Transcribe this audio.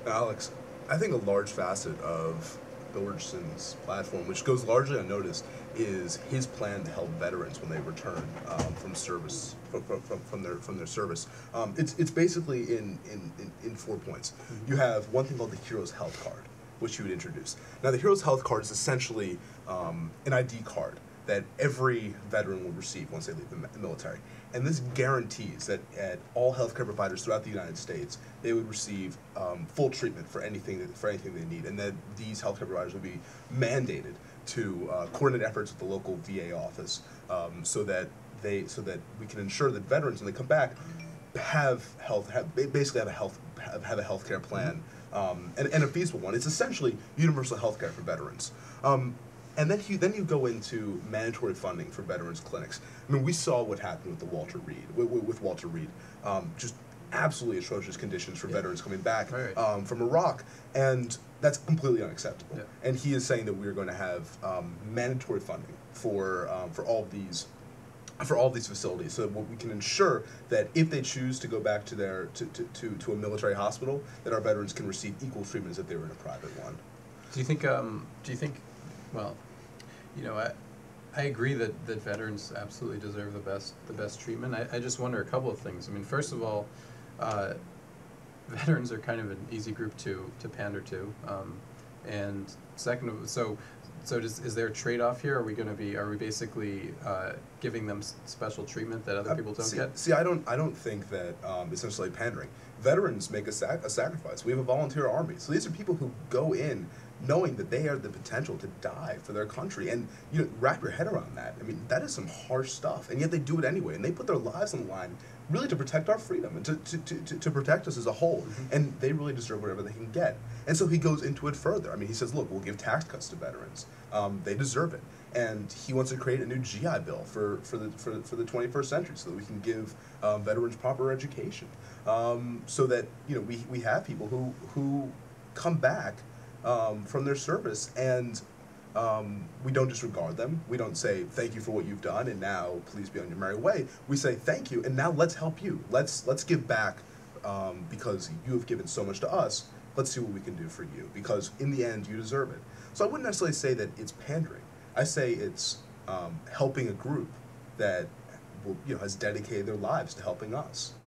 Alex, I think a large facet of Bill Richardson's platform, which goes largely unnoticed, is his plan to help veterans when they return from service from their service. It's basically in 4 points. You have one thing called the Heroes Health Card, which you would introduce. Now, the Heroes Health Card is essentially an ID card that every veteran will receive once they leave the military. And this guarantees that at all healthcare providers throughout the United States, they would receive full treatment for anything they need, and that these healthcare providers would be mandated to coordinate efforts with the local VA office, so that we can ensure that veterans, when they come back, basically have a healthcare plan, and a feasible one. It's essentially universal healthcare for veterans. And then you go into mandatory funding for veterans clinics. I mean, we saw what happened with Walter Reed. Just absolutely atrocious conditions for veterans coming back from Iraq, and that's completely unacceptable. Yeah. And he is saying that we're going to have mandatory funding for all of these facilities, so that we can ensure that if they choose to go back to a military hospital, that our veterans can receive equal treatment as if they were in a private one. Do you think? Well, I agree that veterans absolutely deserve the best treatment. I just wonder a couple of things. I mean, first of all, veterans are kind of an easy group to pander to, and second, is there a trade-off here? Are we basically giving them special treatment that other people don't get? See, I don't think that it's necessarily pandering. Veterans make a sacrifice. We have a volunteer army, so these are people who go in knowing that they have the potential to die for their country, and wrap your head around that. I mean, that is some harsh stuff, and yet they do it anyway, and they put their lives on the line, really to protect our freedom and to protect us as a whole, and they really deserve whatever they can get. And so he goes into it further. I mean, he says, look, we'll give tax cuts to veterans. They deserve it. And he wants to create a new GI Bill for the 21st century, so that we can give veterans proper education, so that we have people who come back from their service, and we don't disregard them. We don't say, thank you for what you've done, and now please be on your merry way. We say, thank you, and now let's help you. Let's give back, because you have given so much to us. Let's see what we can do for you, because in the end, you deserve it. So I wouldn't necessarily say that it's pandering. I say it's helping a group that has dedicated their lives to helping us.